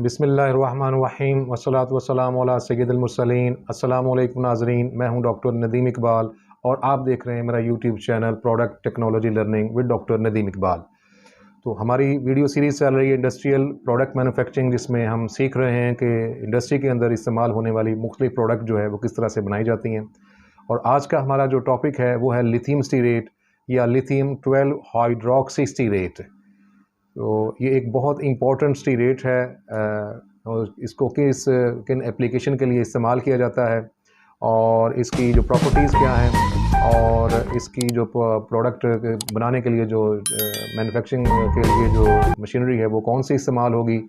बिस्मिल्लाहिर्रहमानिर्रहीम वस्सलातु वस्सलामु अला सय्यिदिल मुरसलीन। अस्सलामु अलैकुम नाज़रीन, मैं हूं डॉक्टर नदीम इकबाल और आप देख रहे हैं मेरा YouTube channel product technology learning with doctor Nadeem Iqbal. तो हमारी वीडियो सीरीज़ चल रही है इंडस्ट्रियल प्रोडक्ट मैन्युफैक्चरिंग, जिसमें हम सीख रहे हैं कि इंडस्ट्री के अंदर इस्तेमाल होने वाली मुख्तलिफ प्रोडक्ट जो है वो किस तरह से बनाई जाती हैं। और आज का हमारा जो टॉपिक है वो है लिथियम स्टीरेट या लिथियम 12 हाइड्रोक्सी स्टीरेट। तो ये एक बहुत इम्पोर्टेंट स्टीरेट है और इसको किन एप्लीकेशन के लिए इस्तेमाल किया जाता है और इसकी जो प्रॉपर्टीज़ क्या हैं और इसकी जो प्रोडक्ट बनाने के लिए जो मैन्युफैक्चरिंग के लिए जो मशीनरी है वो कौन सी इस्तेमाल होगी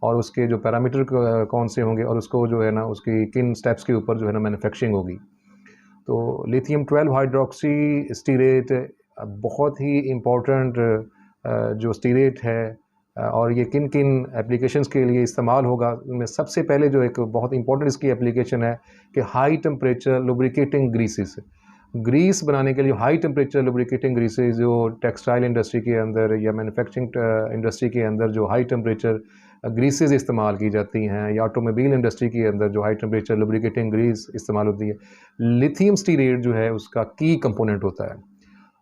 और उसके जो पैरामीटर कौन से होंगे और उसको जो है ना उसकी किन स्टेप्स के ऊपर जो है ना मैन्युफैक्चरिंग होगी। तो लिथियम 12 हाइड्रोक्सी स्टीरेट बहुत ही इम्पोर्टेंट जो स्टीरेट है और ये किन किन एप्लीकेशंस के लिए इस्तेमाल होगा, उनमें सबसे पहले जो एक बहुत इंपॉर्टेंट इसकी एप्लीकेशन है कि हाई टेम्परेचर लुब्रिकेटिंग ग्रीसेस। ग्रीस बनाने के लिए हाई टेम्परेचर लुब्रिकेटिंग ग्रीसेस जो टेक्सटाइल इंडस्ट्री के अंदर या मैन्युफैक्चरिंग इंडस्ट्री के अंदर जो हाई टेम्परेचर ग्रीसेस इस्तेमाल की जाती हैं या ऑटोमोबाइल इंडस्ट्री के अंदर जो हाई टेम्परेचर लुब्रिकेटिंग ग्रीस इस्तेमाल होती है, लिथियम स्टीरेट जो है उसका की कंपोनेंट होता है।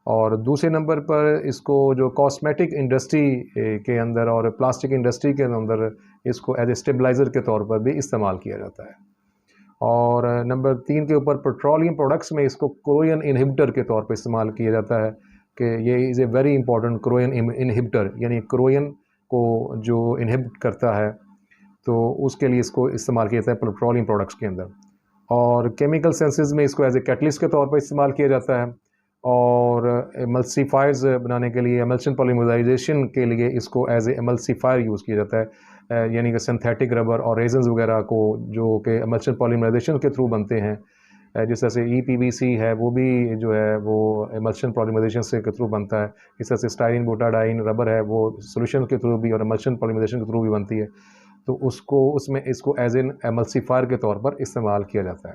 और दूसरे नंबर पर इसको जो कॉस्मेटिक इंडस्ट्री के अंदर और प्लास्टिक इंडस्ट्री के अंदर इसको एज ए स्टेबलाइज़र के तौर पर भी इस्तेमाल किया जाता है। और नंबर 3 के ऊपर पेट्रोलियम प्रोडक्ट्स में इसको कोरोजन इनहिबिटर के तौर पर इस्तेमाल किया जाता है कि ये is a very important corrosion inhibitor, यानी कोरोजन को जो इनहिबिट करता है तो उसके लिए इसको इस्तेमाल किया जाता है पेट्रोलियम प्रोडक्ट्स के अंदर। और केमिकल सेंसेस में इसको एज ए कैटलिस्ट के तौर पर इस्तेमाल किया जाता है और एमल्सीफायर्स बनाने के लिए एमल्शन पॉलीमराइजेशन के लिए इसको एज ए एमल्सीफायर यूज़ किया जाता है, यानी कि सिंथेटिक रबर और रेजन्स वगैरह को जो कि एमल्शन पॉलीमराइजेशन के थ्रू बनते हैं, जिस तरह से EPVC है वो भी जो है वो एमल्शन पॉलीमराइजेशन से के थ्रू बनता है। इस तरह से स्टाइरिन बूटाडाइन रबर है वो सोल्यूशन के थ्रू भी और एमल्शन पॉलीमराइजेशन के थ्रू भी बनती है, तो उसमें इसको एज एन एमल्सीफायर के तौर पर इस्तेमाल किया जाता है।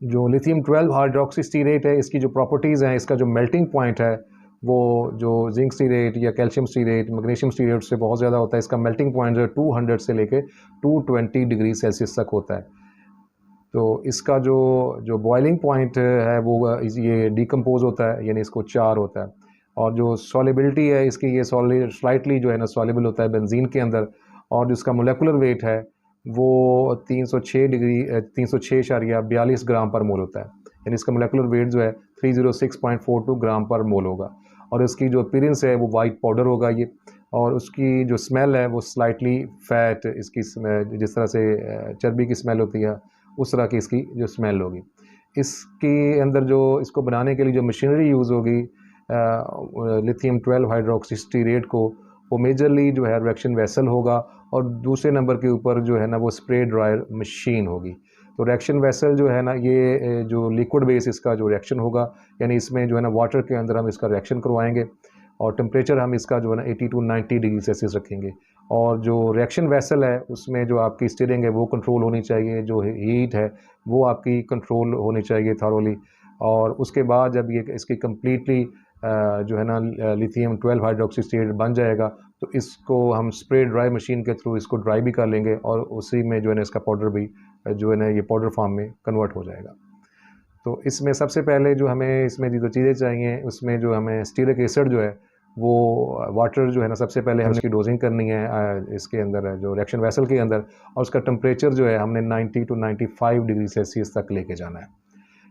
जो लिथियम 12 हाइड्रोक्सी स्टीरेट है, इसकी जो प्रॉपर्टीज़ हैं, इसका जो मेल्टिंग पॉइंट है वो जो जिंक स्टीरेट या कैल्शियम स्टीरेट मैग्नीशियम स्टीरेट से बहुत ज़्यादा होता है। इसका मेल्टिंग पॉइंट जो है 200 से लेके 220 डिग्री सेल्सियस तक होता है। तो इसका जो बॉइलिंग पॉइंट है वो ये डिकम्पोज होता है, यानी इसको चार होता है। और जो सॉलिबिलिटी है इसकी, ये स्लाइटली जो है ना सॉलिबल होता है बेंजीन के अंदर। और जिसका मोलेकुलर वेट है वो 306.42 ग्राम पर मोल होता है, यानी इसका मोलेकुलर वेट जो है 306.42 ग्राम पर मोल होगा। और इसकी जो अपीयरेंस है वो वाइट पाउडर होगा ये, और उसकी जो स्मेल है वो स्लाइटली फैट, इसकी जिस तरह से चर्बी की स्मेल होती है उस तरह की इसकी जो स्मेल होगी। इसके अंदर जो इसको बनाने के लिए जो मशीनरी यूज़ होगी लिथियम 12 हाइड्रोक्सी स्टीरेट को, वो मेजरली जो है रिएक्शन वेसल होगा और दूसरे नंबर के ऊपर जो है ना वो स्प्रे ड्रायर मशीन होगी। तो रिएक्शन वेसल जो है ना ये जो लिक्विड बेस इसका जो रिएक्शन होगा, यानी इसमें जो है ना वाटर के अंदर हम इसका रिएक्शन करवाएंगे और टेम्परेचर हम इसका जो है ना 80 to 90 डिग्री सेल्सियस रखेंगे। और जो रिएक्शन वेसल है उसमें जो आपकी स्टीयरिंग है वो कंट्रोल होनी चाहिए, जो हीट है वो आपकी कंट्रोल होनी चाहिए थारोली। और उसके बाद जब ये इसकी कम्प्लीटली जो है ना लिथियम 12 हाइड्रोक्सी स्टीरेट बन जाएगा तो इसको हम स्प्रे ड्राई मशीन के थ्रू इसको ड्राई भी कर लेंगे और उसी में जो है ना इसका पाउडर भी जो है ना ये पाउडर फॉर्म में कन्वर्ट हो जाएगा। तो इसमें सबसे पहले जो हमें इसमें जो चीज़ें चाहिए उसमें जो हमें स्टीरिक एसिड जो है वो वाटर जो है ना सबसे पहले हमने इसकी डोजिंग करनी है इसके अंदर जो रिएक्शन वेसल के अंदर, और उसका टेम्परेचर जो है हमने 90 to 95 डिग्री सेल्सियस तक लेके जाना है,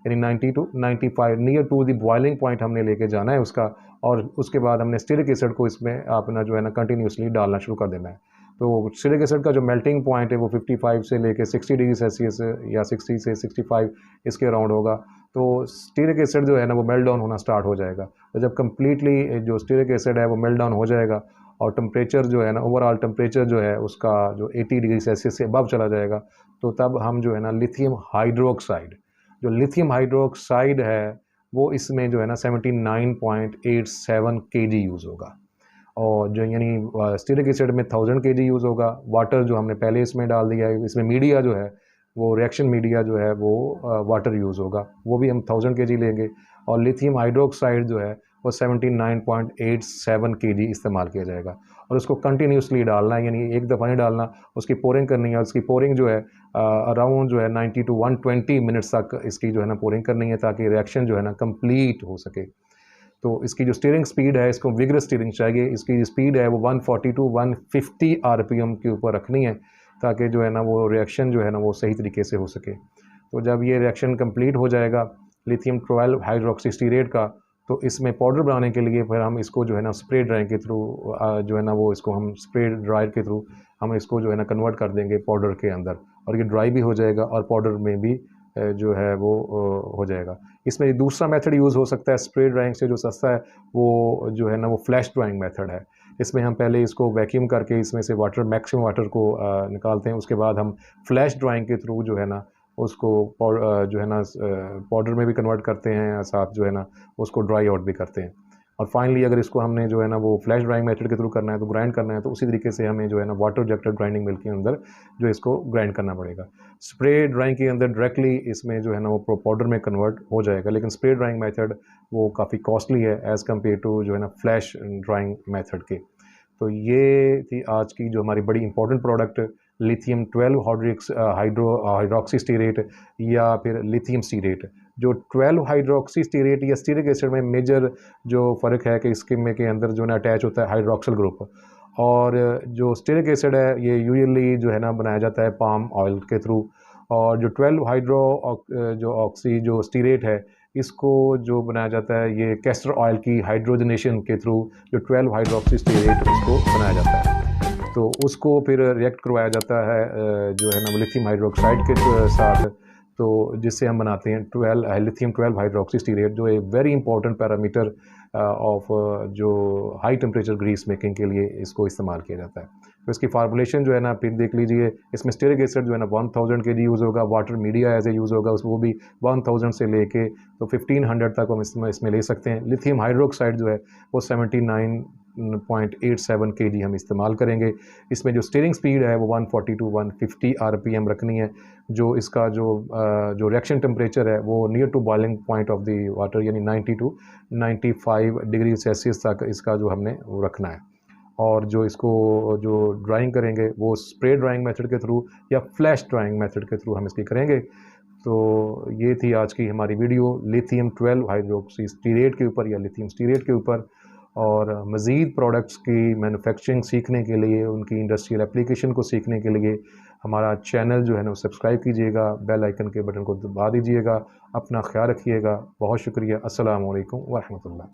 यानी 90 to 95 near to the boiling point हमने लेके जाना है उसका। और उसके बाद हमने स्टीरिक एसिड को इसमें अपना जो है ना कंटिन्यूसली डालना शुरू कर देना है। तो स्टीरिक एसिड का जो मेल्टिंग पॉइंट है वो 55 से लेके 60 डिग्री सेल्सियस या 60 से 65 इसके अराउंड होगा। तो स्टीरिक एसिड जो है ना वो मेल्ट डाउन होना स्टार्ट हो जाएगा। तो जब कम्प्लीटली जो स्टीरिक एसिड है वो मेल्ट डाउन हो जाएगा और टेम्परेचर जो है ना ओवरऑल टेम्परेचर जो है उसका जो 80 डिग्री सेल्सियस से अबव चला जाएगा, तो तब हम जो है ना लिथियम हाइड्रोक्साइड है वो इसमें जो है ना 79.87 kg यूज़ होगा। और जो यानी स्टीरिक एसिड में 1000 kg यूज़ होगा। वाटर जो हमने पहले इसमें डाल दिया है, इसमें मीडिया जो है वो रिएक्शन मीडिया जो है वो वाटर यूज़ होगा, वो भी हम 1000 kg लेंगे। और लिथियम हाइड्रोक्साइड जो है वो 79.87 kg इस्तेमाल किया जाएगा और उसको कंटिन्यूसली डालना है, यानी एक दफ़ा नहीं डालना, उसकी पोरिंग करनी है। और उसकी पोरिंग जो है अराउंड जो है 90 to 120 मिनट्स तक इसकी जो है ना पोरिंग करनी है, ताकि रिएक्शन जो है ना कंप्लीट हो सके। तो इसकी जो स्टीयरिंग स्पीड है, इसको विग्रस स्टीयरिंग चाहिए। इसकी जो स्पीड है वो 140 to 150 RPM के ऊपर रखनी है, ताकि जो है ना वो रिएक्शन जो है ना वो सही तरीके से हो सके। तो जब ये रिएक्शन कंप्लीट हो जाएगा लिथियम 12 हाइड्रोक्सी स्टीरेट का, तो इसमें पाउडर बनाने के लिए फिर हम इसको जो है ना स्प्रे ड्राइंग के थ्रू जो है ना वो इसको हम स्प्रे ड्रायर के थ्रू हम इसको जो है ना कन्वर्ट कर देंगे पाउडर के अंदर, और ये ड्राई भी हो जाएगा और पाउडर में भी जो है वो हो जाएगा। इसमें दूसरा मेथड यूज़ हो सकता है स्प्रे ड्राइंग से, जो सस्ता है, वो जो है ना वो फ्लैश ड्राइंग मेथड है। इसमें हम पहले इसको वैक्यूम करके इसमें से वाटर, मैक्सिमम वाटर को निकालते हैं। उसके बाद हम फ्लैश ड्राइंग के थ्रू जो है ना उसको जो है ना पाउडर में भी कन्वर्ट करते हैं, साथ जो है ना उसको ड्राई आउट भी करते हैं। और फाइनली अगर इसको हमने जो है ना वो फ्लैश ड्राइंग मेथड के थ्रू करना है, तो ग्राइंड करना है, तो उसी तरीके से हमें जो है ना वाटर रिजेक्टेड ग्राइंडिंग मिल के अंदर जो इसको ग्राइंड करना पड़ेगा। स्प्रे ड्राइंग के अंदर डायरेक्टली इसमें जो है ना वो पाउडर में कन्वर्ट हो जाएगा, लेकिन स्प्रे ड्राइंग मेथड वो काफ़ी कॉस्टली है एज़ कम्पेयर टू जो है ना फ्लैश ड्राइंग मेथड के। तो ये थी आज की जो हमारी बड़ी important product, lithium 12 hydroxy stearate या फिर लिथियम स्टीरेट। जो 12 हाइड्रोक्सी स्टीरेट या स्टीरिक एसिड में मेजर जो फ़र्क है कि इसके में के अंदर जो है ना अटैच होता है हाइड्रोक्सिल ग्रुप, और जो स्टीरिक एसिड है ये यूजुअली जो है ना बनाया जाता है पाम ऑयल के थ्रू। और जो 12 जो ऑक्सी जो स्टीरेट है, इसको जो बनाया जाता है ये कैस्टर ऑयल की हाइड्रोजनेशन के थ्रू जो 12 हाइड्रोक्सी स्टीरेट इसको बनाया जाता है। तो उसको फिर रिएक्ट करवाया जाता है जो है ना लिथियम हाइड्रोक्साइड के साथ, तो जिससे हम बनाते हैं लिथियम 12 हाइड्रोक्सी स्टीरेट, जो एक वेरी इंपॉर्टेंट पैरामीटर ऑफ जो हाई टेम्परेचर ग्रीस मेकिंग के लिए इसको इस्तेमाल किया जाता है। तो इसकी फार्मूलेशन जो है ना फिर देख लीजिए, इसमें स्टीरिक एसिड जो है ना 1000 kg यूज़ होगा, water media as a use होगा वो भी 1000 से लेके तो 1500 तक हम इसमें ले सकते हैं। लिथियम हाइड्रोक्साइड जो है वो 79.87 kg हम इस्तेमाल करेंगे। इसमें जो स्टीयरिंग स्पीड है वो 140 to 150 RPM रखनी है। जो इसका जो रिएक्शन टेम्परेचर है वो near to boiling point of the water, यानी 90 to 95 डिग्री सेल्सियस तक इसका जो हमने वो रखना है। और जो इसको जो ड्राइंग करेंगे वो स्प्रे ड्राइंग मेथड के थ्रू या फ्लैश ड्राइंग मेथड के थ्रू हम इसकी करेंगे। तो ये थी आज की हमारी वीडियो लिथियम 12 हाइड्रोक्सी स्टीरेट के ऊपर या लिथियम स्टीरेट के ऊपर। और मज़ीद प्रोडक्ट्स की मैन्युफैक्चरिंग सीखने के लिए, उनकी इंडस्ट्रियल एप्लीकेशन को सीखने के लिए हमारा चैनल जो है ना सब्सक्राइब कीजिएगा, बेल आइकन के बटन को दबा दीजिएगा। अपना ख्याल रखिएगा। बहुत शुक्रिया। अस्सलामु अलैकुम व रहमतुल्लाह।